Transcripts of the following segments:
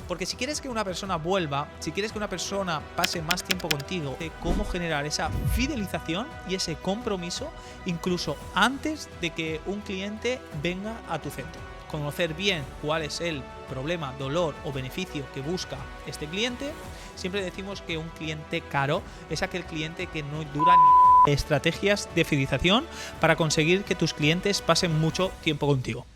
Porque si quieres que una persona vuelva, si quieres que una persona pase más tiempo contigo, de cómo generar esa fidelización y ese compromiso incluso antes de que un cliente venga a tu centro. Conocer bien cuál es el problema, dolor o beneficio que busca este cliente. Siempre decimos que un cliente caro es aquel cliente que no dura ni estrategias de fidelización para conseguir que tus clientes pasen mucho tiempo contigo.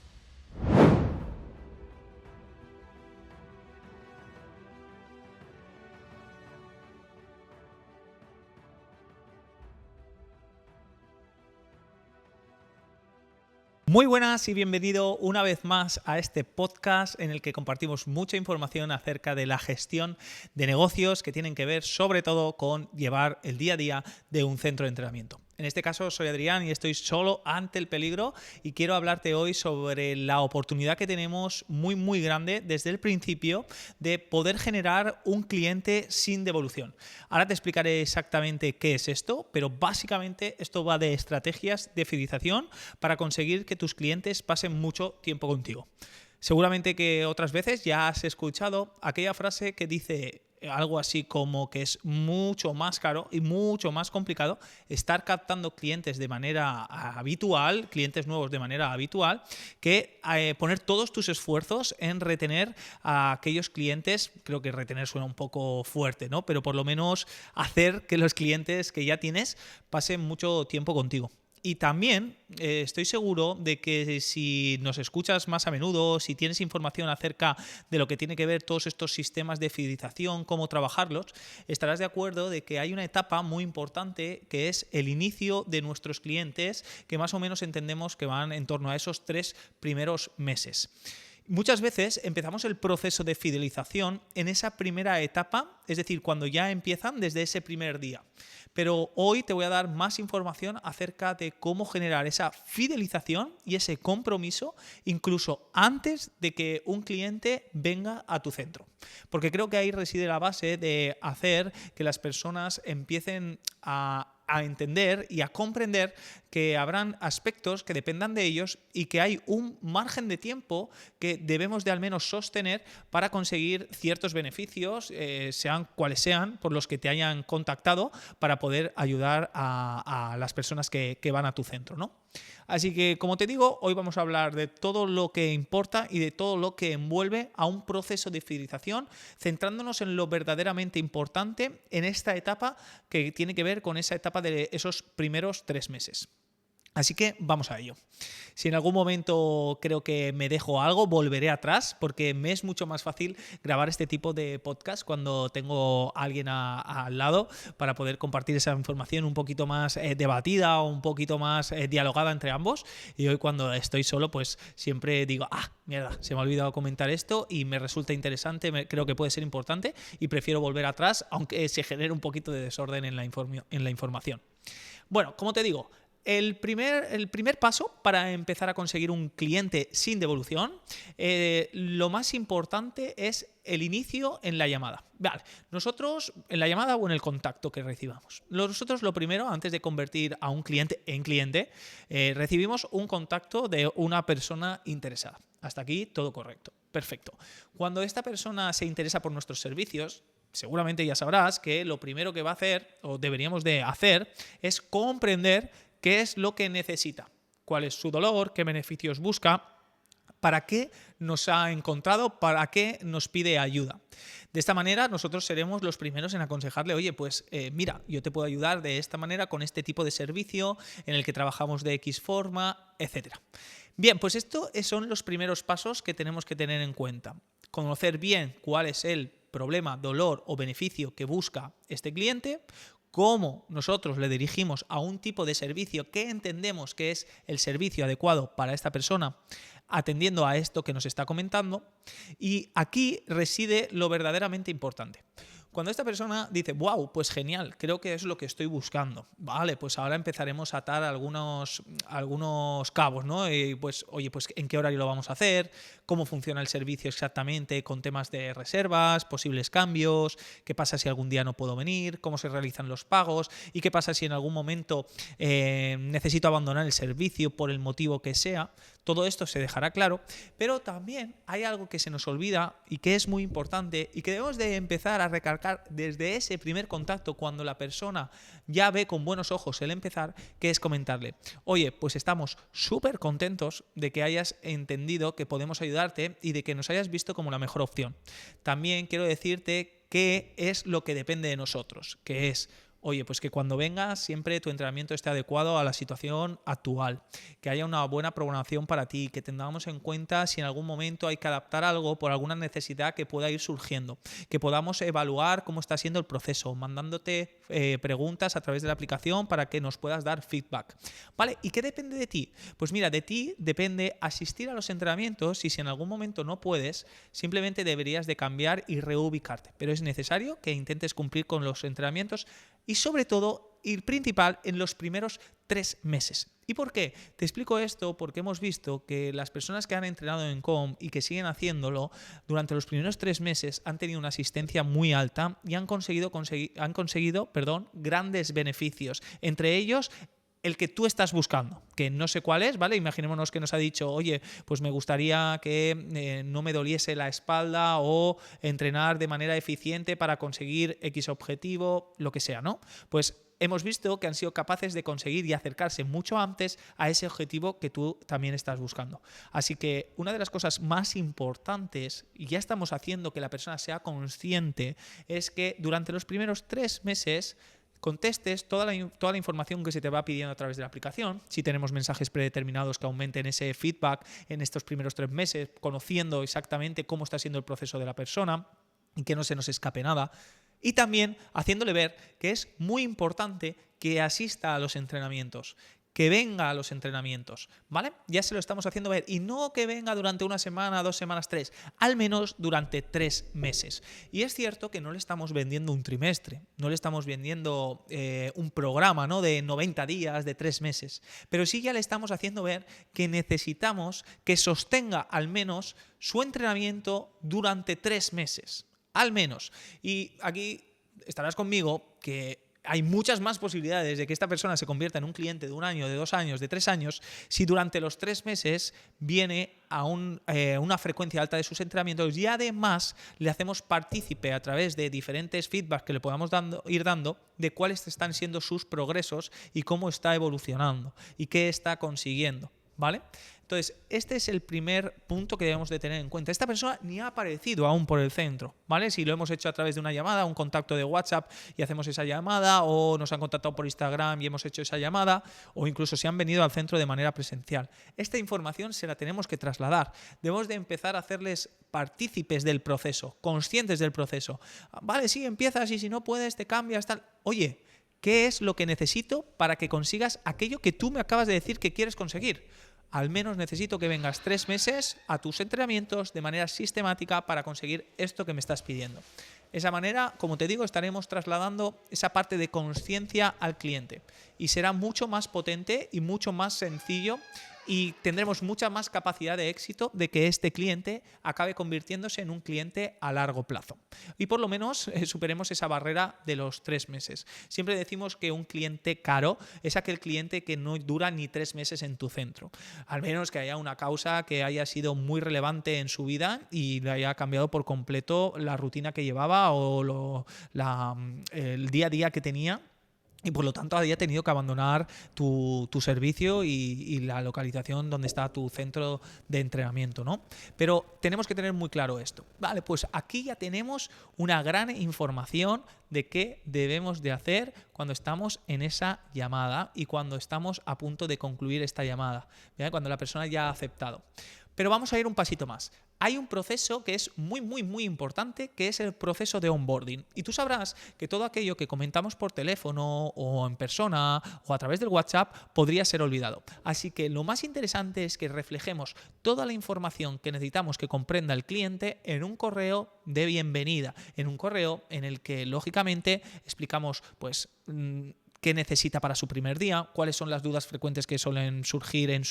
Muy buenas y bienvenido una vez más a este podcast en el que compartimos mucha información acerca de la gestión de negocios que tienen que ver sobre todo con llevar el día a día de un centro de entrenamiento. En este caso soy Adrián y estoy solo ante el peligro y quiero hablarte hoy sobre la oportunidad que tenemos muy grande desde el principio de poder generar un cliente sin devolución. Ahora te explicaré exactamente qué es esto, pero básicamente esto va de estrategias de fidelización para conseguir que tus clientes pasen mucho tiempo contigo. Seguramente que otras veces ya has escuchado aquella frase que dice algo así como que es mucho más caro y mucho más complicado estar captando clientes de manera habitual, clientes nuevos de manera habitual, que poner todos tus esfuerzos en retener a aquellos clientes. Creo que retener suena un poco fuerte, ¿no? Pero por lo menos hacer que los clientes que ya tienes pasen mucho tiempo contigo. Y también estoy seguro de que si nos escuchas más a menudo, si tienes información acerca de lo que tiene que ver todos estos sistemas de fidelización, cómo trabajarlos, estarás de acuerdo de que hay una etapa muy importante que es el inicio de nuestros clientes, que más o menos entendemos que van en torno a esos 3 primeros meses. Muchas veces empezamos el proceso de fidelización en esa primera etapa, es decir, cuando ya empiezan desde ese primer día. Pero hoy te voy a dar más información acerca de cómo generar esa fidelización y ese compromiso incluso antes de que un cliente venga a tu centro. Porque creo que ahí reside la base de hacer que las personas empiecen a entender y a comprender que habrán aspectos que dependan de ellos y que hay un margen de tiempo que debemos de al menos sostener para conseguir ciertos beneficios, sean cuales sean, por los que te hayan contactado, para poder ayudar a las personas que van a tu centro, ¿no? Así que, como te digo, hoy vamos a hablar de todo lo que importa y de todo lo que envuelve a un proceso de fidelización, centrándonos en lo verdaderamente importante en esta etapa que tiene que ver con esa etapa de esos primeros 3 meses. Así que vamos a ello. Si en algún momento creo que me dejo algo, volveré atrás porque me es mucho más fácil grabar este tipo de podcast cuando tengo a alguien al lado para poder compartir esa información un poquito más debatida o un poquito más dialogada entre ambos. Y hoy cuando estoy solo, pues siempre digo, mierda, se me ha olvidado comentar esto y me resulta interesante, creo que puede ser importante y prefiero volver atrás aunque se genere un poquito de desorden en la información. Bueno, como te digo, el primer paso para empezar a conseguir un cliente sin devolución, lo más importante es el inicio en la llamada. Vale, nosotros en la llamada o en el contacto que recibamos. Nosotros lo primero, antes de convertir a un cliente en cliente, recibimos un contacto de una persona interesada. Hasta aquí todo correcto. Perfecto. Cuando esta persona se interesa por nuestros servicios, seguramente ya sabrás que lo primero que va a hacer o deberíamos de hacer es comprender qué es lo que necesita, cuál es su dolor, qué beneficios busca, para qué nos ha encontrado, para qué nos pide ayuda. De esta manera nosotros seremos los primeros en aconsejarle, oye, pues mira, yo te puedo ayudar de esta manera con este tipo de servicio en el que trabajamos de X forma, etc. Bien, pues estos son los primeros pasos que tenemos que tener en cuenta. Conocer bien cuál es el problema, dolor o beneficio que busca este cliente, cómo nosotros le dirigimos a un tipo de servicio que entendemos que es el servicio adecuado para esta persona, atendiendo a esto que nos está comentando. Y aquí reside lo verdaderamente importante. Cuando esta persona dice, wow, pues genial, creo que es lo que estoy buscando. Vale, pues ahora empezaremos a atar algunos cabos, ¿no? Pues, oye, pues ¿en qué horario lo vamos a hacer? ¿Cómo funciona el servicio exactamente con temas de reservas, posibles cambios? ¿Qué pasa si algún día no puedo venir? ¿Cómo se realizan los pagos? ¿Y qué pasa si en algún momento necesito abandonar el servicio por el motivo que sea? Todo esto se dejará claro, pero también hay algo que se nos olvida y que es muy importante y que debemos de empezar a recalcar desde ese primer contacto, cuando la persona ya ve con buenos ojos el empezar, que es comentarle: oye, pues estamos súper contentos de que hayas entendido que podemos ayudarte y de que nos hayas visto como la mejor opción. También quiero decirte qué es lo que depende de nosotros, que es: oye, pues que cuando vengas siempre tu entrenamiento esté adecuado a la situación actual, que haya una buena programación para ti, que tengamos en cuenta si en algún momento hay que adaptar algo por alguna necesidad que pueda ir surgiendo, que podamos evaluar cómo está siendo el proceso, mandándote preguntas a través de la aplicación para que nos puedas dar feedback. ¿Vale? ¿Y qué depende de ti? Pues mira, de ti depende asistir a los entrenamientos, y si en algún momento no puedes, simplemente deberías de cambiar y reubicarte. Pero es necesario que intentes cumplir con los entrenamientos y sobre todo, y principal, en los primeros 3 meses. ¿Y por qué? Te explico esto porque hemos visto que las personas que han entrenado en COM y que siguen haciéndolo durante los primeros 3 meses han tenido una asistencia muy alta y han conseguido grandes beneficios. Entre ellos, el que tú estás buscando, que no sé cuál es, ¿vale? Imaginémonos que nos ha dicho: oye, pues me gustaría que no me doliese la espalda, o entrenar de manera eficiente para conseguir X objetivo, lo que sea, ¿no? Pues hemos visto que han sido capaces de conseguir y acercarse mucho antes a ese objetivo que tú también estás buscando. Así que una de las cosas más importantes, y ya estamos haciendo que la persona sea consciente, es que durante los primeros 3 meses contestes toda la información que se te va pidiendo a través de la aplicación. Si tenemos mensajes predeterminados que aumenten ese feedback en estos primeros 3 meses, conociendo exactamente cómo está siendo el proceso de la persona y que no se nos escape nada. Y también haciéndole ver que es muy importante que asista a los entrenamientos, que venga a los entrenamientos, ¿vale? Ya se lo estamos haciendo ver, y no que venga durante una semana, 2 semanas, 3, al menos durante 3 meses. Y es cierto que no le estamos vendiendo un trimestre, no le estamos vendiendo un programa, ¿no?, de 90 días, de 3 meses, pero sí ya le estamos haciendo ver que necesitamos que sostenga al menos su entrenamiento durante 3 meses, al menos. Y aquí estarás conmigo que hay muchas más posibilidades de que esta persona se convierta en un cliente de 1 año, de 2 años, de 3 años, si durante los 3 meses viene a una frecuencia alta de sus entrenamientos, y además le hacemos partícipe a través de diferentes feedbacks que le podamos ir dando de cuáles están siendo sus progresos y cómo está evolucionando y qué está consiguiendo, ¿vale? Entonces, este es el primer punto que debemos de tener en cuenta. Esta persona ni ha aparecido aún por el centro, ¿vale? Si lo hemos hecho a través de una llamada, un contacto de WhatsApp y hacemos esa llamada, o nos han contactado por Instagram y hemos hecho esa llamada, o incluso si han venido al centro de manera presencial. Esta información se la tenemos que trasladar. Debemos de empezar a hacerles partícipes del proceso, conscientes del proceso. Vale, sí, empiezas y si no puedes te cambias, tal. Oye, ¿qué es lo que necesito para que consigas aquello que tú me acabas de decir que quieres conseguir? Al menos necesito que vengas 3 meses a tus entrenamientos de manera sistemática para conseguir esto que me estás pidiendo. De esa manera, como te digo, estaremos trasladando esa parte de conciencia al cliente, y será mucho más potente y mucho más sencillo, y tendremos mucha más capacidad de éxito de que este cliente acabe convirtiéndose en un cliente a largo plazo. Y por lo menos superemos esa barrera de los 3 meses. Siempre decimos que un cliente caro es aquel cliente que no dura ni 3 meses en tu centro. Al menos que haya una causa que haya sido muy relevante en su vida y le haya cambiado por completo la rutina que llevaba o el día a día que tenía, y por lo tanto había tenido que abandonar tu servicio y la localización donde está tu centro de entrenamiento, ¿no? Pero tenemos que tener muy claro esto. Vale, pues aquí ya tenemos una gran información de qué debemos de hacer cuando estamos en esa llamada y cuando estamos a punto de concluir esta llamada, ¿bien? Cuando la persona ya ha aceptado. Pero vamos a ir un pasito más. Hay un proceso que es muy, muy, muy importante, que es el proceso de onboarding. Y tú sabrás que todo aquello que comentamos por teléfono o en persona o a través del WhatsApp podría ser olvidado. Así que lo más interesante es que reflejemos toda la información que necesitamos que comprenda el cliente en un correo de bienvenida, en un correo en el que, lógicamente, explicamos, pues, qué necesita para su primer día, cuáles son las dudas frecuentes que suelen surgir en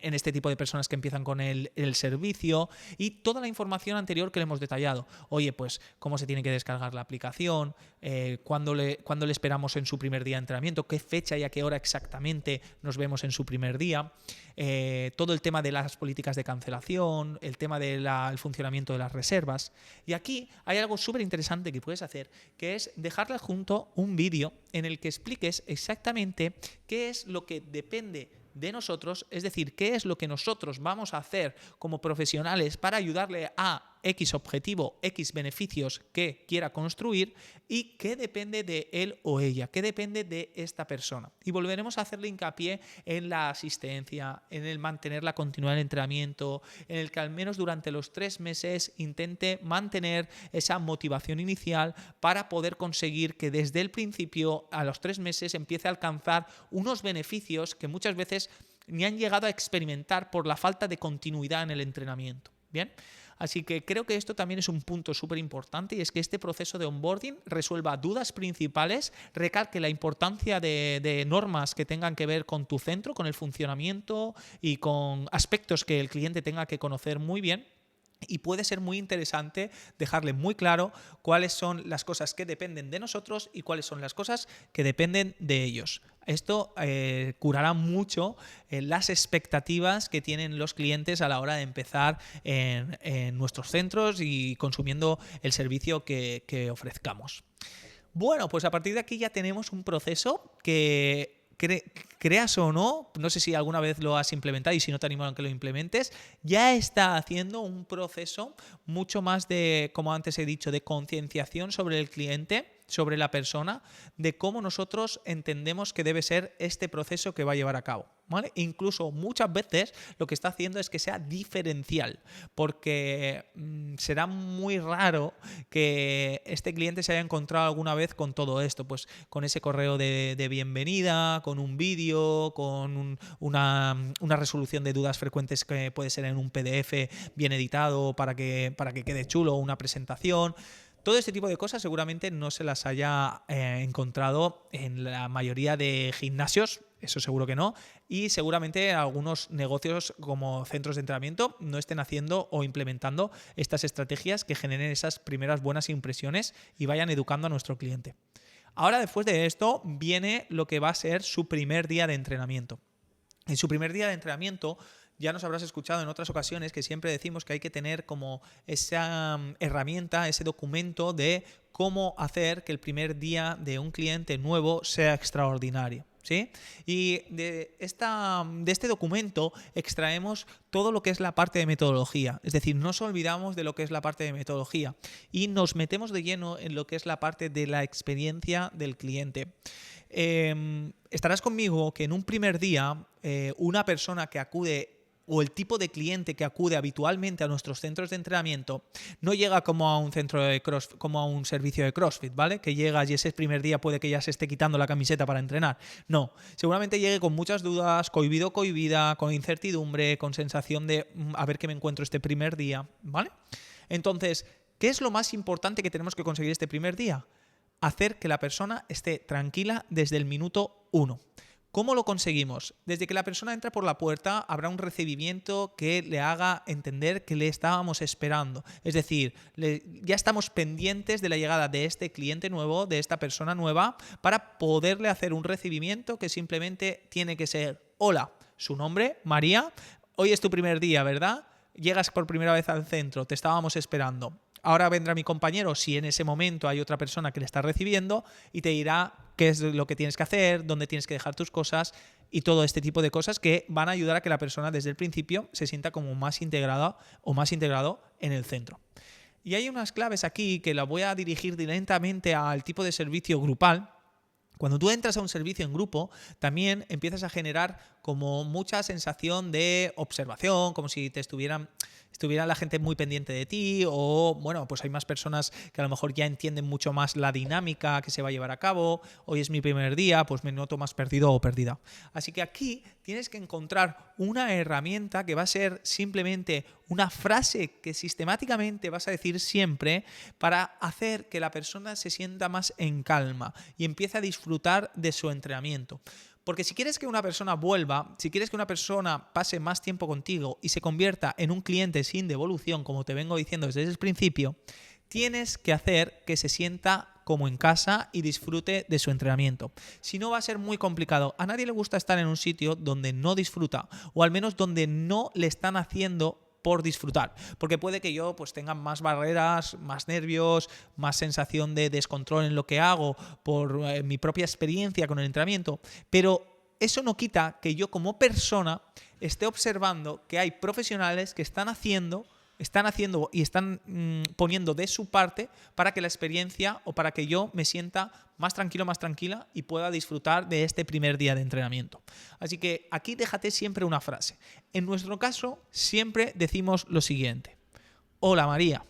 este tipo de personas que empiezan con el servicio, y toda la información anterior que le hemos detallado. Oye, pues cómo se tiene que descargar la aplicación, cuándo le esperamos en su primer día de entrenamiento, qué fecha y a qué hora exactamente nos vemos en su primer día, todo el tema de las políticas de cancelación, el tema del funcionamiento de las reservas. Y aquí hay algo súper interesante que puedes hacer, que es dejarle junto un vídeo en el que expliques exactamente qué es lo que depende de nosotros, es decir, qué es lo que nosotros vamos a hacer como profesionales para ayudarle a X objetivo, X beneficios que quiera construir, y qué depende de él o ella, qué depende de esta persona. Y volveremos a hacerle hincapié en la asistencia, en el mantener la continuidad del entrenamiento, en el que al menos durante los 3 meses intente mantener esa motivación inicial para poder conseguir que desde el principio a los 3 meses empiece a alcanzar unos beneficios que muchas veces ni han llegado a experimentar por la falta de continuidad en el entrenamiento. ¿Bien? Así que creo que esto también es un punto súper importante, y es que este proceso de onboarding resuelva dudas principales, recalque la importancia de normas que tengan que ver con tu centro, con el funcionamiento y con aspectos que el cliente tenga que conocer muy bien. Y puede ser muy interesante dejarle muy claro cuáles son las cosas que dependen de nosotros y cuáles son las cosas que dependen de ellos. Esto curará mucho las expectativas que tienen los clientes a la hora de empezar en nuestros centros y consumiendo el servicio que ofrezcamos. Bueno, pues a partir de aquí ya tenemos un proceso que, creas o no sé si alguna vez lo has implementado, y si no te animo a que lo implementes, ya está haciendo un proceso mucho más de, como antes he dicho, de concienciación sobre el cliente, sobre la persona, de cómo nosotros entendemos que debe ser este proceso que va a llevar a cabo, ¿vale? Incluso muchas veces lo que está haciendo es que sea diferencial, porque será muy raro que este cliente se haya encontrado alguna vez con todo esto, pues con ese correo de bienvenida, con un vídeo, con una resolución de dudas frecuentes que puede ser en un PDF bien editado para que quede chulo, una presentación. Todo este tipo de cosas seguramente no se las haya encontrado en la mayoría de gimnasios, eso seguro que no, y seguramente algunos negocios como centros de entrenamiento no estén haciendo o implementando estas estrategias que generen esas primeras buenas impresiones y vayan educando a nuestro cliente. Ahora, después de esto, viene lo que va a ser su primer día de entrenamiento. En su primer día de entrenamiento, ya nos habrás escuchado en otras ocasiones que siempre decimos que hay que tener como esa herramienta, ese documento de cómo hacer que el primer día de un cliente nuevo sea extraordinario, ¿sí? Y de este documento extraemos todo lo que es la parte de metodología. Es decir, nos olvidamos de lo que es la parte de metodología y nos metemos de lleno en lo que es la parte de la experiencia del cliente. Estarás conmigo que en un primer día una persona que acude, o el tipo de cliente que acude habitualmente a nuestros centros de entrenamiento, no llega como a un centro de CrossFit, como a un servicio de CrossFit, ¿vale? Que llegas y ese primer día puede que ya se esté quitando la camiseta para entrenar. No, seguramente llegue con muchas dudas, cohibido, cohibida, con incertidumbre, con sensación de a ver qué me encuentro este primer día, ¿vale? Entonces, ¿qué es lo más importante que tenemos que conseguir este primer día? Hacer que la persona esté tranquila desde el minuto 1. ¿Cómo lo conseguimos? Desde que la persona entra por la puerta habrá un recibimiento que le haga entender que le estábamos esperando. Es decir, ya estamos pendientes de la llegada de este cliente nuevo, de esta persona nueva, para poderle hacer un recibimiento que simplemente tiene que ser: hola, su nombre, María, hoy es tu primer día, ¿verdad? Llegas por primera vez al centro, te estábamos esperando. Ahora vendrá mi compañero, si en ese momento hay otra persona que le está recibiendo, y te dirá qué es lo que tienes que hacer, dónde tienes que dejar tus cosas y todo este tipo de cosas que van a ayudar a que la persona desde el principio se sienta como más integrada o más integrado en el centro. Y hay unas claves aquí que las voy a dirigir directamente al tipo de servicio grupal. Cuando tú entras a un servicio en grupo, también empiezas a generar como mucha sensación de observación, como si estuviera la gente muy pendiente de ti, o bueno, pues hay más personas que a lo mejor ya entienden mucho más la dinámica que se va a llevar a cabo. Hoy es mi primer día, pues me noto más perdido o perdida. Así que aquí tienes que encontrar una herramienta que va a ser simplemente una frase que sistemáticamente vas a decir siempre para hacer que la persona se sienta más en calma y empiece a disfrutar de su entrenamiento. Porque si quieres que una persona vuelva, si quieres que una persona pase más tiempo contigo y se convierta en un cliente sin devolución, como te vengo diciendo desde el principio, tienes que hacer que se sienta como en casa y disfrute de su entrenamiento. Si no, va a ser muy complicado. A nadie le gusta estar en un sitio donde no disfruta, o al menos donde no le están haciendo por disfrutar, porque puede que yo pues tenga más barreras, más nervios, más sensación de descontrol en lo que hago por mi propia experiencia con el entrenamiento, pero eso no quita que yo como persona esté observando que hay profesionales que están haciendo y están poniendo de su parte para que la experiencia o para que yo me sienta más tranquilo, más tranquila y pueda disfrutar de este primer día de entrenamiento. Así que aquí déjate siempre una frase. En nuestro caso, siempre decimos lo siguiente. Hola María,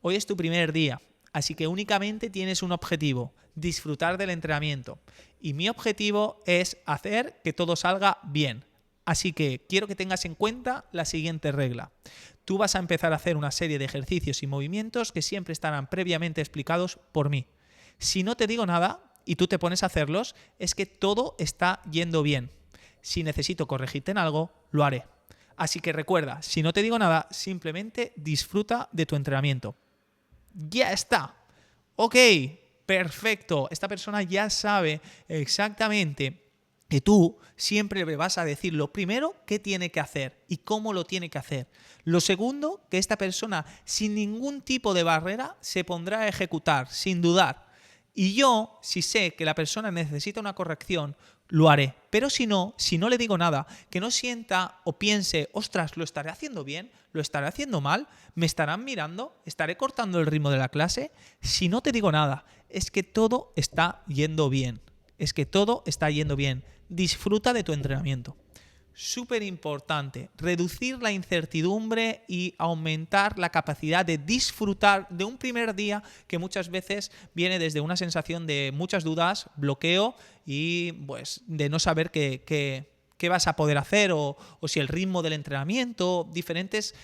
hoy es tu primer día, así que únicamente tienes un objetivo, disfrutar del entrenamiento. Y mi objetivo es hacer que todo salga bien. Así que quiero que tengas en cuenta la siguiente regla. Tú vas a empezar a hacer una serie de ejercicios y movimientos que siempre estarán previamente explicados por mí. Si no te digo nada y tú te pones a hacerlos, es que todo está yendo bien. Si necesito corregirte en algo, lo haré. Así que recuerda, si no te digo nada, simplemente disfruta de tu entrenamiento. ¡Ya está! Ok, perfecto. Esta persona ya sabe exactamente que tú siempre le vas a decir lo primero qué tiene que hacer y cómo lo tiene que hacer. Lo segundo, que esta persona sin ningún tipo de barrera se pondrá a ejecutar, sin dudar. Y yo, si sé que la persona necesita una corrección, lo haré. Pero si no le digo nada, que no sienta o piense, ostras, ¿lo estaré haciendo bien? ¿Lo estaré haciendo mal? ¿Me estarán mirando? ¿Estaré cortando el ritmo de la clase? Si no te digo nada, es que todo está yendo bien. Disfruta de tu entrenamiento. Súper importante, reducir la incertidumbre y aumentar la capacidad de disfrutar de un primer día que muchas veces viene desde una sensación de muchas dudas, bloqueo y pues de no saber qué vas a poder hacer o si el ritmo del entrenamiento, diferentes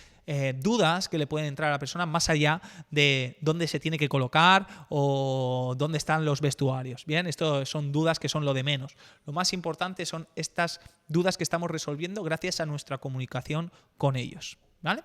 dudas que le pueden entrar a la persona más allá de dónde se tiene que colocar o dónde están los vestuarios. Bien, esto son dudas que son lo de menos. Lo más importante son estas dudas que estamos resolviendo gracias a nuestra comunicación con ellos, ¿vale?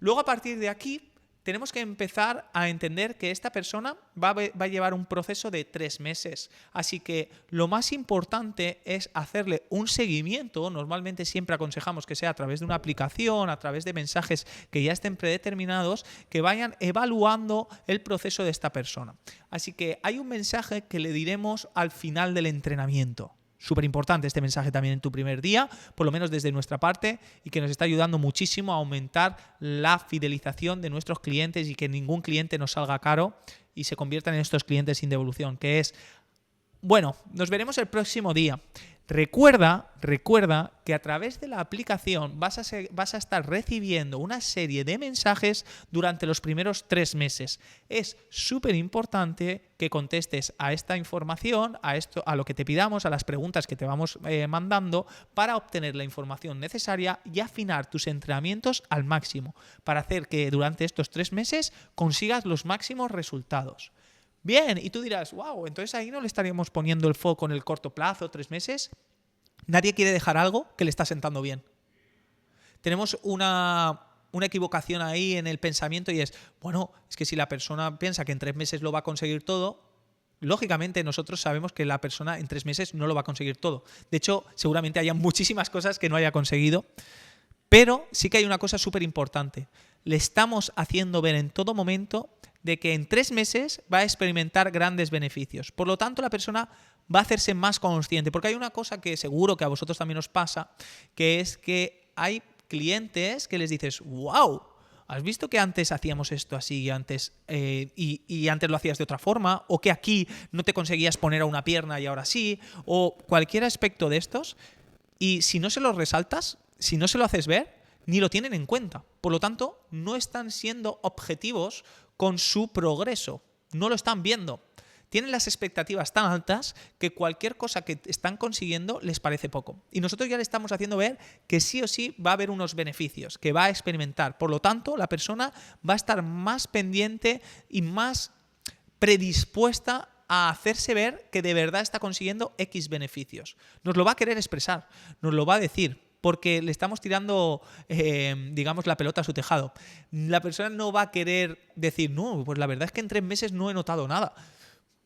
Luego, a partir de aquí, tenemos que empezar a entender que esta persona va a llevar un proceso de 3 meses. Así que lo más importante es hacerle un seguimiento. Normalmente siempre aconsejamos que sea a través de una aplicación, a través de mensajes que ya estén predeterminados, que vayan evaluando el proceso de esta persona. Así que hay un mensaje que le diremos al final del entrenamiento. Súper importante este mensaje también en tu primer día, por lo menos desde nuestra parte, y que nos está ayudando muchísimo a aumentar la fidelización de nuestros clientes y que ningún cliente nos salga caro y se conviertan en estos clientes sin devolución, que es, bueno, nos veremos el próximo día. Recuerda que a través de la aplicación vas a estar recibiendo una serie de mensajes durante los primeros 3 meses. Es súper importante que contestes a esta información, a lo que te pidamos, a las preguntas que te vamos mandando para obtener la información necesaria y afinar tus entrenamientos al máximo para hacer que durante estos 3 meses consigas los máximos resultados. Bien, y tú dirás, wow, entonces ahí no le estaríamos poniendo el foco en el corto plazo, 3 meses. Nadie quiere dejar algo que le está sentando bien. Tenemos una equivocación ahí en el pensamiento y es, bueno, es que si la persona piensa que en 3 meses lo va a conseguir todo, lógicamente nosotros sabemos que la persona en 3 meses no lo va a conseguir todo. De hecho, seguramente haya muchísimas cosas que no haya conseguido, pero sí que hay una cosa súper importante. Le estamos haciendo ver en todo momento de que en 3 meses va a experimentar grandes beneficios. Por lo tanto, la persona va a hacerse más consciente. Porque hay una cosa que seguro que a vosotros también os pasa, que es que hay clientes que les dices, wow, ¿has visto que antes hacíamos esto así y antes lo hacías de otra forma? O que aquí no te conseguías poner a una pierna y ahora sí, o cualquier aspecto de estos. Y si no se lo resaltas, si no se lo haces ver, ni lo tienen en cuenta. Por lo tanto, no están siendo objetivos con su progreso. No lo están viendo. Tienen las expectativas tan altas que cualquier cosa que están consiguiendo les parece poco. Y nosotros ya le estamos haciendo ver que sí o sí va a haber unos beneficios, que va a experimentar. Por lo tanto, la persona va a estar más pendiente y más predispuesta a hacerse ver que de verdad está consiguiendo X beneficios. Nos lo va a querer expresar, nos lo va a decir, porque le estamos tirando, digamos, la pelota a su tejado. La persona no va a querer decir, no, pues la verdad es que en 3 meses no he notado nada.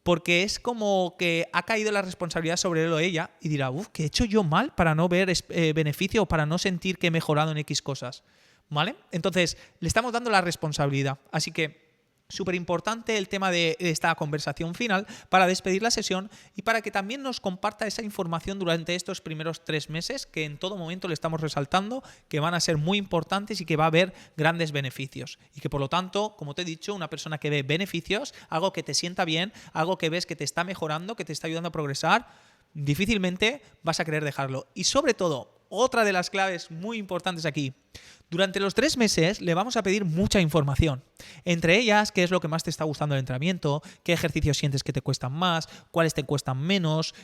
Porque es como que ha caído la responsabilidad sobre él o ella y dirá, ¿qué he hecho yo mal para no ver beneficio o para no sentir que he mejorado en X cosas? ¿Vale? Entonces, le estamos dando la responsabilidad. Así que súper importante el tema de esta conversación final para despedir la sesión y para que también nos comparta esa información durante estos primeros 3 meses que en todo momento le estamos resaltando que van a ser muy importantes y que va a haber grandes beneficios. Y que por lo tanto, como te he dicho, una persona que ve beneficios, algo que te sienta bien, algo que ves que te está mejorando, que te está ayudando a progresar, difícilmente vas a querer dejarlo. Y sobre todo, otra de las claves muy importantes aquí, durante los 3 meses le vamos a pedir mucha información. Entre ellas, qué es lo que más te está gustando del entrenamiento, qué ejercicios sientes que te cuestan más, cuáles te cuestan menos,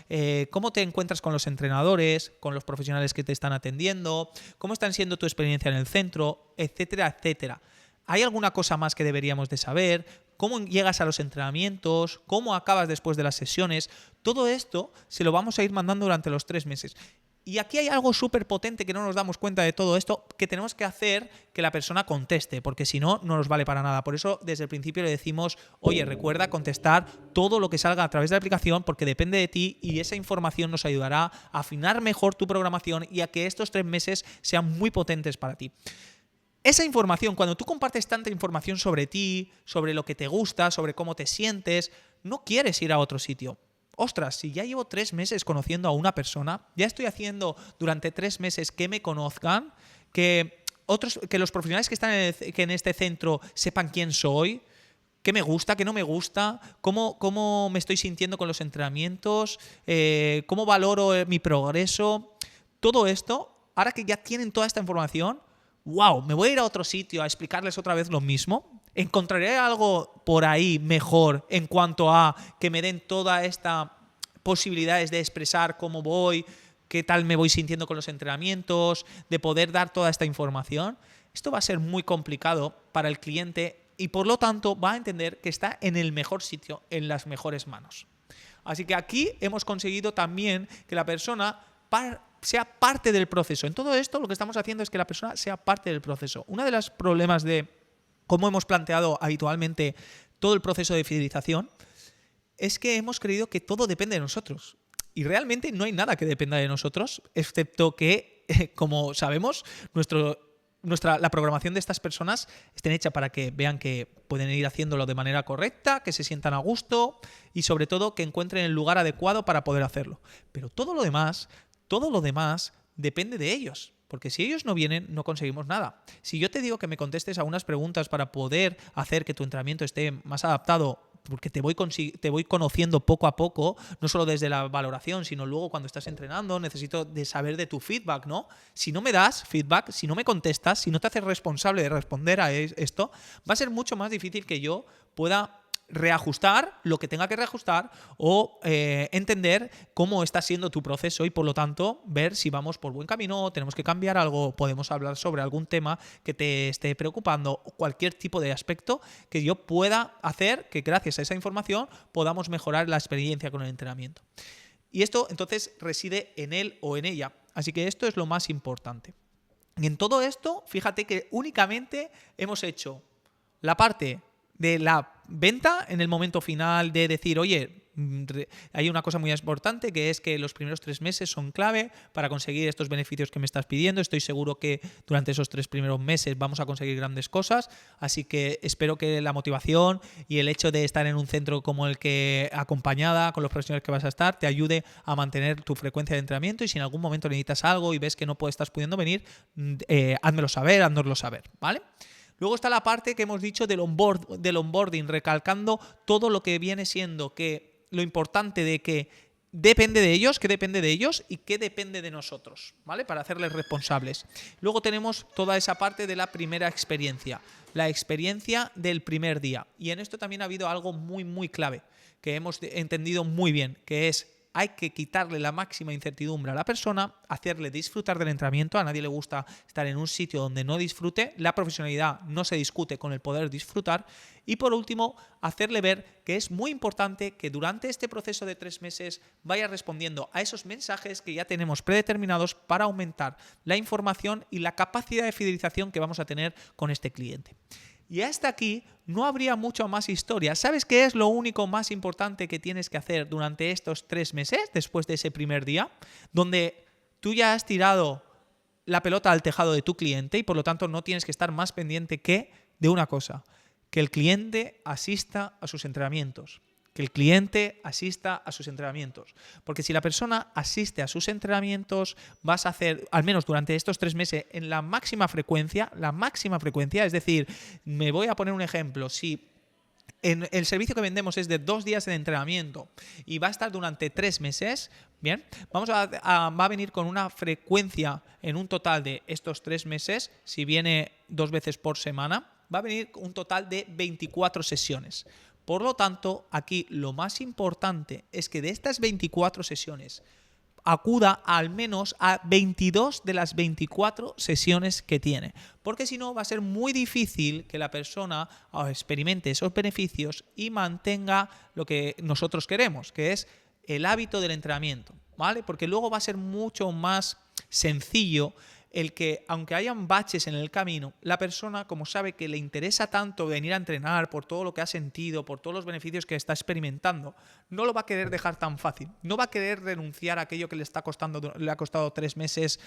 cómo te encuentras con los entrenadores, con los profesionales que te están atendiendo, cómo están siendo tu experiencia en el centro, etcétera, etcétera. ¿Hay alguna cosa más que deberíamos de saber? ¿Cómo llegas a los entrenamientos? ¿Cómo acabas después de las sesiones? Todo esto se lo vamos a ir mandando durante los 3 meses. Y aquí hay algo súper potente que no nos damos cuenta de todo esto, que tenemos que hacer que la persona conteste, porque si no, no nos vale para nada. Por eso, desde el principio le decimos, oye, recuerda contestar todo lo que salga a través de la aplicación, porque depende de ti y esa información nos ayudará a afinar mejor tu programación y a que estos 3 meses sean muy potentes para ti. Esa información, cuando tú compartes tanta información sobre ti, sobre lo que te gusta, sobre cómo te sientes, no quieres ir a otro sitio. Ostras, si ya llevo 3 meses conociendo a una persona, ya estoy haciendo durante 3 meses que me conozcan, que los profesionales que están en este centro sepan quién soy, qué me gusta, qué no me gusta, cómo me estoy sintiendo con los entrenamientos, cómo valoro mi progreso. Todo esto, ahora que ya tienen toda esta información, ¡wow! Me voy a ir a otro sitio a explicarles otra vez lo mismo. ¿Encontraré algo por ahí mejor en cuanto a que me den todas estas posibilidades de expresar cómo voy, qué tal me voy sintiendo con los entrenamientos, de poder dar toda esta información? Esto va a ser muy complicado para el cliente y por lo tanto va a entender que está en el mejor sitio, en las mejores manos. Así que aquí hemos conseguido también que la persona sea parte del proceso. En todo esto lo que estamos haciendo es que la persona sea parte del proceso. Uno de los problemas de cómo hemos planteado habitualmente todo el proceso de fidelización es que hemos creído que todo depende de nosotros. Y realmente no hay nada que dependa de nosotros, excepto que, como sabemos, la programación de estas personas estén hecha para que vean que pueden ir haciéndolo de manera correcta, que se sientan a gusto y sobre todo que encuentren el lugar adecuado para poder hacerlo. Pero todo lo demás depende de ellos. Porque si ellos no vienen, no conseguimos nada. Si yo te digo que me contestes a unas preguntas para poder hacer que tu entrenamiento esté más adaptado, porque te voy conociendo poco a poco, no solo desde la valoración, sino luego cuando estás entrenando, necesito de saber de tu feedback, ¿no? Si no me das feedback, si no me contestas, si no te haces responsable de responder a esto, va a ser mucho más difícil que yo pueda reajustar lo que tenga que reajustar o entender cómo está siendo tu proceso y por lo tanto ver si vamos por buen camino, tenemos que cambiar algo, podemos hablar sobre algún tema que te esté preocupando, cualquier tipo de aspecto que yo pueda hacer que gracias a esa información podamos mejorar la experiencia con el entrenamiento. Y esto entonces reside en él o en ella. Así que esto es lo más importante. Y en todo esto, fíjate que únicamente hemos hecho la parte de la venta en el momento final de decir, oye, hay una cosa muy importante que es que los primeros 3 meses son clave para conseguir estos beneficios que me estás pidiendo. Estoy seguro que durante esos 3 primeros meses vamos a conseguir grandes cosas, así que espero que la motivación y el hecho de estar en un centro como el que acompañada con los profesionales que vas a estar te ayude a mantener tu frecuencia de entrenamiento y si en algún momento necesitas algo y ves que no estás pudiendo venir, háznoslo saber, ¿vale? Luego está la parte que hemos dicho del onboarding, recalcando todo lo que viene siendo que lo importante de que depende de ellos, qué depende de ellos y qué depende de nosotros, ¿vale? Para hacerles responsables. Luego tenemos toda esa parte de la primera experiencia, la experiencia del primer día. Y en esto también ha habido algo muy, muy clave, que hemos entendido muy bien, que es: hay que quitarle la máxima incertidumbre a la persona, hacerle disfrutar del entrenamiento. A nadie le gusta estar en un sitio donde no disfrute. La profesionalidad no se discute con el poder disfrutar. Y por último, hacerle ver que es muy importante que durante este proceso de 3 meses vaya respondiendo a esos mensajes que ya tenemos predeterminados para aumentar la información y la capacidad de fidelización que vamos a tener con este cliente. Y hasta aquí no habría mucho más historia. ¿Sabes qué es lo único más importante que tienes que hacer durante estos 3 meses, después de ese primer día, donde tú ya has tirado la pelota al tejado de tu cliente y por lo tanto no tienes que estar más pendiente que de una cosa: que el cliente asista a sus entrenamientos. Que el cliente asista a sus entrenamientos. Porque si la persona asiste a sus entrenamientos, vas a hacer, al menos durante estos 3 meses, en la máxima frecuencia, es decir, me voy a poner un ejemplo: si el servicio que vendemos es de 2 días de entrenamiento y va a estar durante 3 meses, bien, va a venir con una frecuencia en un total de estos 3 meses, si viene 2 veces por semana, va a venir un total de 24 sesiones. Por lo tanto, aquí lo más importante es que de estas 24 sesiones acuda al menos a 22 de las 24 sesiones que tiene. Porque si no, va a ser muy difícil que la persona experimente esos beneficios y mantenga lo que nosotros queremos, que es el hábito del entrenamiento, ¿vale? Porque luego va a ser mucho más sencillo el que, aunque hayan baches en el camino, la persona, como sabe que le interesa tanto venir a entrenar por todo lo que ha sentido, por todos los beneficios que está experimentando, no lo va a querer dejar tan fácil. No va a querer renunciar a aquello que le ha costado 3 meses,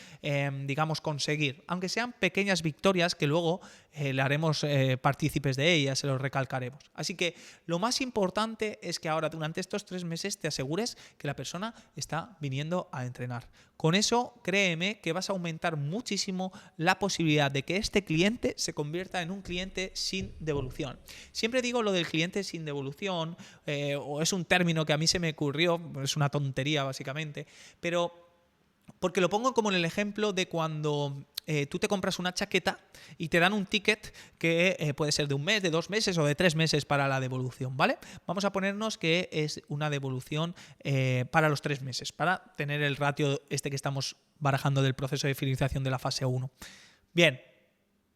digamos, conseguir. Aunque sean pequeñas victorias que luego le haremos partícipes de ellas, se los recalcaremos. Así que lo más importante es que ahora, durante estos 3 meses, te asegures que la persona está viniendo a entrenar. Con eso, créeme que vas a aumentar muchísimo la posibilidad de que este cliente se convierta en un cliente sin devolución. Siempre digo lo del cliente sin devolución, o es un término que a mí se me ocurrió, es una tontería básicamente, pero porque lo pongo como en el ejemplo de cuando tú te compras una chaqueta y te dan un ticket que puede ser de 1 mes, de 2 meses o de 3 meses para la devolución, ¿vale? Vamos a ponernos que es una devolución para los 3 meses, para tener el ratio este que estamos barajando del proceso de fidelización de la fase 1. Bien,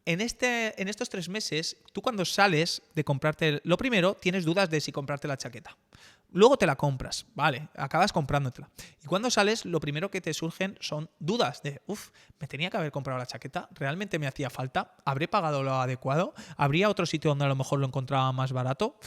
en estos 3 meses, tú cuando sales de comprarte, lo primero, tienes dudas de si comprarte la chaqueta. Luego te la compras, vale, acabas comprándotela. Y cuando sales, lo primero que te surgen son dudas de, me tenía que haber comprado la chaqueta, ¿realmente me hacía falta? ¿Habré pagado lo adecuado? ¿Habría otro sitio donde a lo mejor lo encontraba más barato?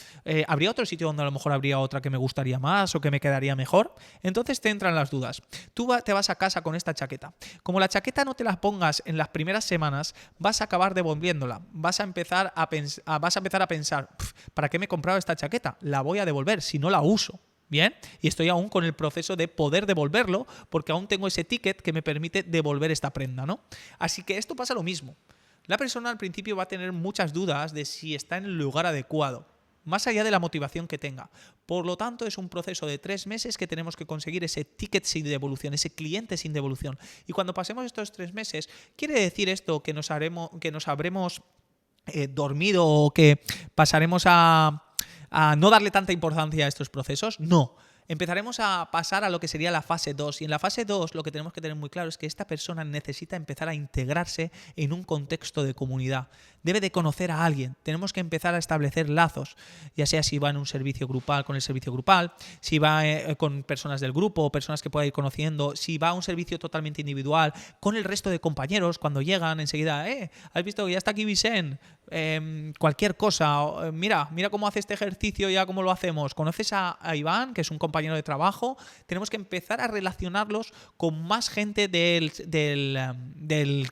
¿Habría otro sitio donde a lo mejor habría otra que me gustaría más o que me quedaría mejor? Entonces te entran las dudas. Tú te vas a casa con esta chaqueta. Como la chaqueta no te la pongas en las primeras semanas, vas a acabar devolviéndola. Vas a empezar a pensar, ¿para qué me he comprado esta chaqueta? La voy a devolver si no la uso. Bien, y estoy aún con el proceso de poder devolverlo porque aún tengo ese ticket que me permite devolver esta prenda, ¿no? Así que esto pasa lo mismo. La persona al principio va a tener muchas dudas de si está en el lugar adecuado, más allá de la motivación que tenga. Por lo tanto, es un proceso de 3 meses que tenemos que conseguir ese ticket sin devolución, ese cliente sin devolución. Y cuando pasemos estos 3 meses, ¿quiere decir esto que nos habremos dormido o que pasaremos a no darle tanta importancia a estos procesos? No. Empezaremos a pasar a lo que sería la fase 2. Y en la fase 2 lo que tenemos que tener muy claro es que esta persona necesita empezar a integrarse en un contexto de comunidad. Debe de conocer a alguien. Tenemos que empezar a establecer lazos, ya sea si va en un servicio grupal con el servicio grupal, si va con personas del grupo o personas que pueda ir conociendo, si va a un servicio totalmente individual con el resto de compañeros cuando llegan enseguida, ¿has visto que ya está aquí Vicent? Cualquier cosa, mira cómo hace este ejercicio, ya cómo lo hacemos. ¿Conoces a Iván, que es un compañero de trabajo? Tenemos que empezar a relacionarlos con más gente del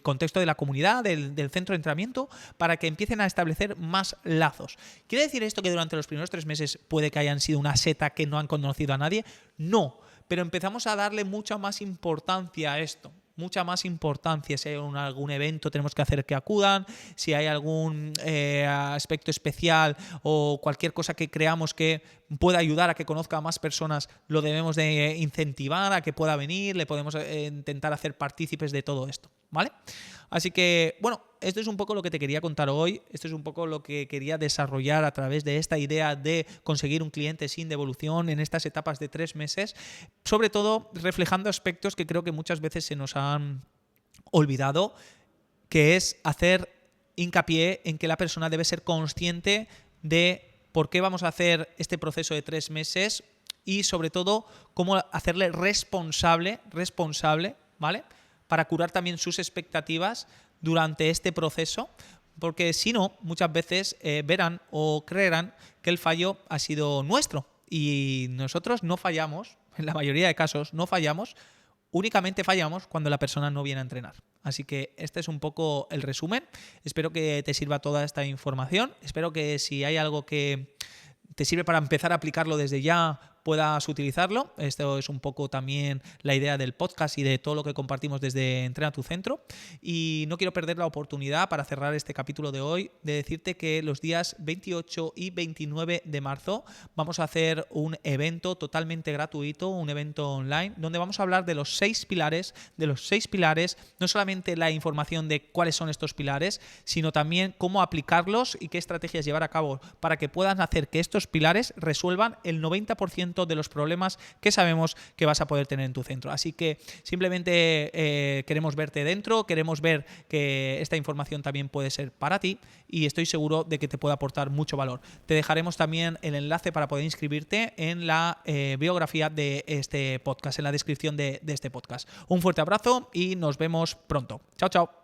contexto de la comunidad, del centro de entrenamiento, para que empiecen a establecer más lazos. ¿Quiere decir esto que durante los primeros 3 meses puede que hayan sido una seta que no han conocido a nadie? No, pero empezamos a darle mucha más importancia a esto, mucha más importancia. Si hay algún evento tenemos que hacer que acudan, si hay algún aspecto especial o cualquier cosa que creamos que pueda ayudar a que conozca a más personas, lo debemos de incentivar a que pueda venir, le podemos intentar hacer partícipes de todo esto, ¿vale? Así que, bueno, esto es un poco lo que te quería contar hoy, esto es un poco lo que quería desarrollar a través de esta idea de conseguir un cliente sin devolución en estas etapas de 3 meses, sobre todo reflejando aspectos que creo que muchas veces se nos han olvidado, que es hacer hincapié en que la persona debe ser consciente de por qué vamos a hacer este proceso de 3 meses y sobre todo cómo hacerle responsable, ¿vale? Para curar también sus expectativas durante este proceso, porque si no, muchas veces verán o creerán que el fallo ha sido nuestro y nosotros no fallamos, en la mayoría de casos no fallamos, únicamente fallamos cuando la persona no viene a entrenar. Así que este es un poco el resumen. Espero que te sirva toda esta información. Espero que si hay algo que te sirve para empezar a aplicarlo desde ya, puedas utilizarlo. Esto es un poco también la idea del podcast y de todo lo que compartimos desde Entrena tu Centro. Y no quiero perder la oportunidad para cerrar este capítulo de hoy de decirte que los días 28 y 29 de marzo vamos a hacer un evento totalmente gratuito, un evento online, donde vamos a hablar de los 6 pilares, no solamente la información de cuáles son estos pilares, sino también cómo aplicarlos y qué estrategias llevar a cabo para que puedan hacer que estos pilares resuelvan el 90% de los problemas que sabemos que vas a poder tener en tu centro. Así que simplemente queremos verte dentro, queremos ver que esta información también puede ser para ti y estoy seguro de que te puede aportar mucho valor. Te dejaremos también el enlace para poder inscribirte en la biografía de este podcast, en la descripción de este podcast. Un fuerte abrazo y nos vemos pronto. Chao, chao.